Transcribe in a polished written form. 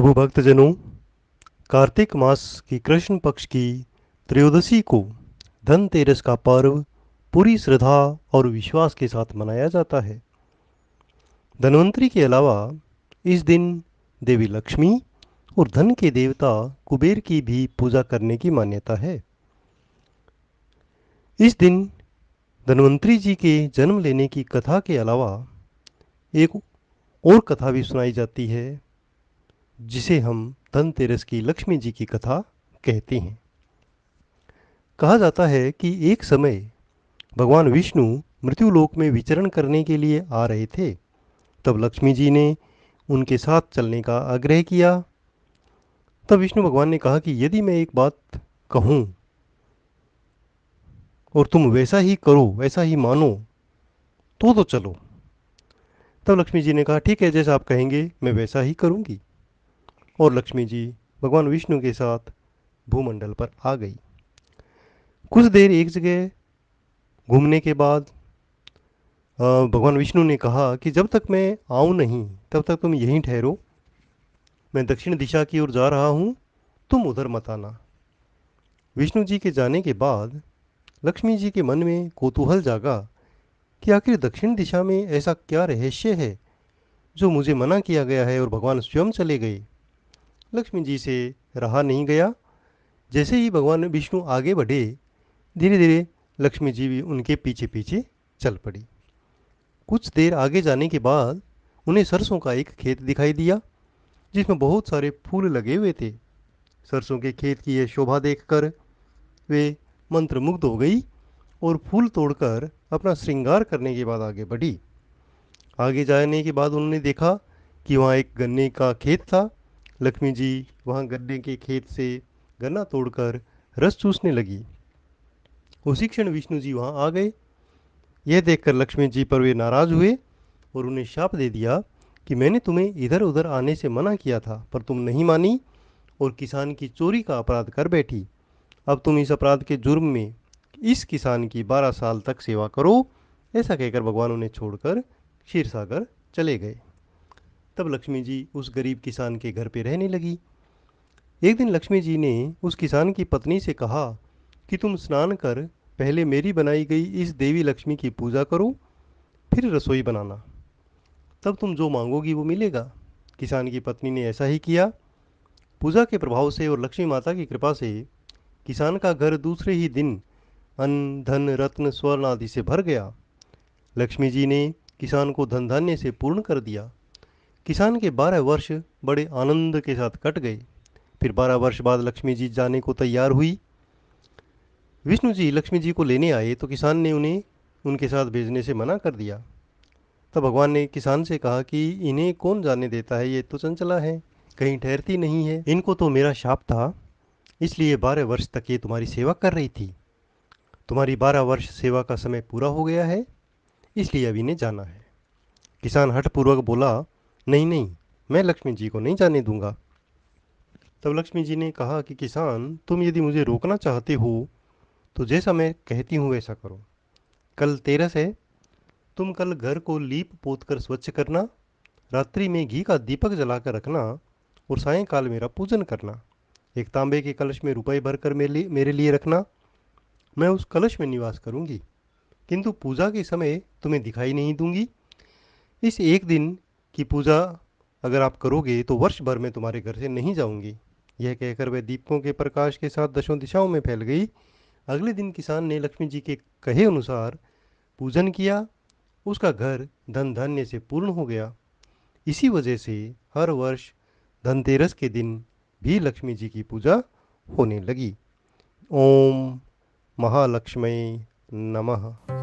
प्रभु भक्तजनों, कार्तिक मास की कृष्ण पक्ष की त्रयोदशी को धनतेरस का पर्व पूरी श्रद्धा और विश्वास के साथ मनाया जाता है। धन्वंतरि के अलावा इस दिन देवी लक्ष्मी और धन के देवता कुबेर की भी पूजा करने की मान्यता है। इस दिन धन्वंतरि जी के जन्म लेने की कथा के अलावा एक और कथा भी सुनाई जाती है, जिसे हम धनतेरस की लक्ष्मी जी की कथा कहते हैं। कहा जाता है कि एक समय भगवान विष्णु मृत्युलोक में विचरण करने के लिए आ रहे थे। तब लक्ष्मी जी ने उनके साथ चलने का आग्रह किया। तब विष्णु भगवान ने कहा कि यदि मैं एक बात कहूं और तुम वैसा ही करो, वैसा ही मानो, तो चलो। तब लक्ष्मी जी ने कहा ठीक है, जैसा आप कहेंगे मैं वैसा ही करूंगी। और लक्ष्मी जी भगवान विष्णु के साथ भूमंडल पर आ गई। कुछ देर एक जगह घूमने के बाद भगवान विष्णु ने कहा कि जब तक मैं आऊं नहीं तब तक तुम यहीं ठहरो। मैं दक्षिण दिशा की ओर जा रहा हूं, तुम उधर मत आना। विष्णु जी के जाने के बाद लक्ष्मी जी के मन में कौतूहल जागा कि आखिर दक्षिण दिशा में ऐसा क्या रहस्य है जो मुझे मना किया गया है और भगवान स्वयं चले गए। लक्ष्मी जी से रहा नहीं गया। जैसे ही भगवान विष्णु आगे बढ़े, धीरे धीरे लक्ष्मी जी भी उनके पीछे पीछे चल पड़ी। कुछ देर आगे जाने के बाद उन्हें सरसों का एक खेत दिखाई दिया, जिसमें बहुत सारे फूल लगे हुए थे। सरसों के खेत की यह शोभा देखकर वे मंत्रमुग्ध हो गई और फूल तोड़कर अपना श्रृंगार करने के बाद आगे बढ़ी। आगे जाने के बाद उन्होंने देखा कि वहाँ एक गन्ने का खेत था। लक्ष्मी जी वहाँ गन्ने के खेत से गन्ना तोड़कर रस चूसने लगी। उसी क्षण विष्णु जी वहाँ आ गए। यह देखकर लक्ष्मी जी पर वे नाराज हुए और उन्हें शाप दे दिया कि मैंने तुम्हें इधर उधर आने से मना किया था, पर तुम नहीं मानी और किसान की चोरी का अपराध कर बैठी। अब तुम इस अपराध के जुर्म में इस किसान की 12 साल तक सेवा करो। ऐसा कहकर भगवान उन्हें छोड़कर क्षीर सागर चले गए। तब लक्ष्मी जी उस गरीब किसान के घर पे रहने लगी। एक दिन लक्ष्मी जी ने उस किसान की पत्नी से कहा कि तुम स्नान कर पहले मेरी बनाई गई इस देवी लक्ष्मी की पूजा करो, फिर रसोई बनाना। तब तुम जो मांगोगी वो मिलेगा। किसान की पत्नी ने ऐसा ही किया। पूजा के प्रभाव से और लक्ष्मी माता की कृपा से किसान का घर दूसरे ही दिन अन्न धन रत्न स्वर्ण आदि से भर गया। लक्ष्मी जी ने किसान को धन धान्य से पूर्ण कर दिया। किसान के 12 वर्ष बड़े आनंद के साथ कट गए। फिर 12 वर्ष बाद लक्ष्मी जी जाने को तैयार हुई। विष्णु जी लक्ष्मी जी को लेने आए तो किसान ने उन्हें उनके साथ भेजने से मना कर दिया। तब भगवान ने किसान से कहा कि इन्हें कौन जाने देता है, ये तो चंचला है, कहीं ठहरती नहीं है। इनको तो मेरा शाप था, इसलिए 12 वर्ष तक ये तुम्हारी सेवा कर रही थी। तुम्हारी 12 वर्ष सेवा का समय पूरा हो गया है, इसलिए अब इन्हें जाना है। किसान हठपूर्वक बोला, नहीं नहीं, मैं लक्ष्मी जी को नहीं जाने दूंगा। तब लक्ष्मी जी ने कहा कि किसान, तुम यदि मुझे रोकना चाहते हो तो जैसा मैं कहती हूँ वैसा करो। कल तेरस है, तुम कल घर को लीप पोत कर स्वच्छ करना, रात्रि में घी का दीपक जलाकर रखना और सायंकाल मेरा पूजन करना। एक तांबे के कलश में रुपए भरकर मेरे लिए रखना। मैं उस कलश में निवास करूंगी, किंतु पूजा के समय तुम्हें दिखाई नहीं दूंगी। इस एक दिन की पूजा अगर आप करोगे तो वर्ष भर में तुम्हारे घर से नहीं जाऊंगी। यह कहकर वह दीपकों के प्रकाश के साथ दशों दिशाओं में फैल गई। अगले दिन किसान ने लक्ष्मी जी के कहे अनुसार पूजन किया। उसका घर धन धान्य से पूर्ण हो गया। इसी वजह से हर वर्ष धनतेरस के दिन भी लक्ष्मी जी की पूजा होने लगी। ओम महालक्ष्मी नमः।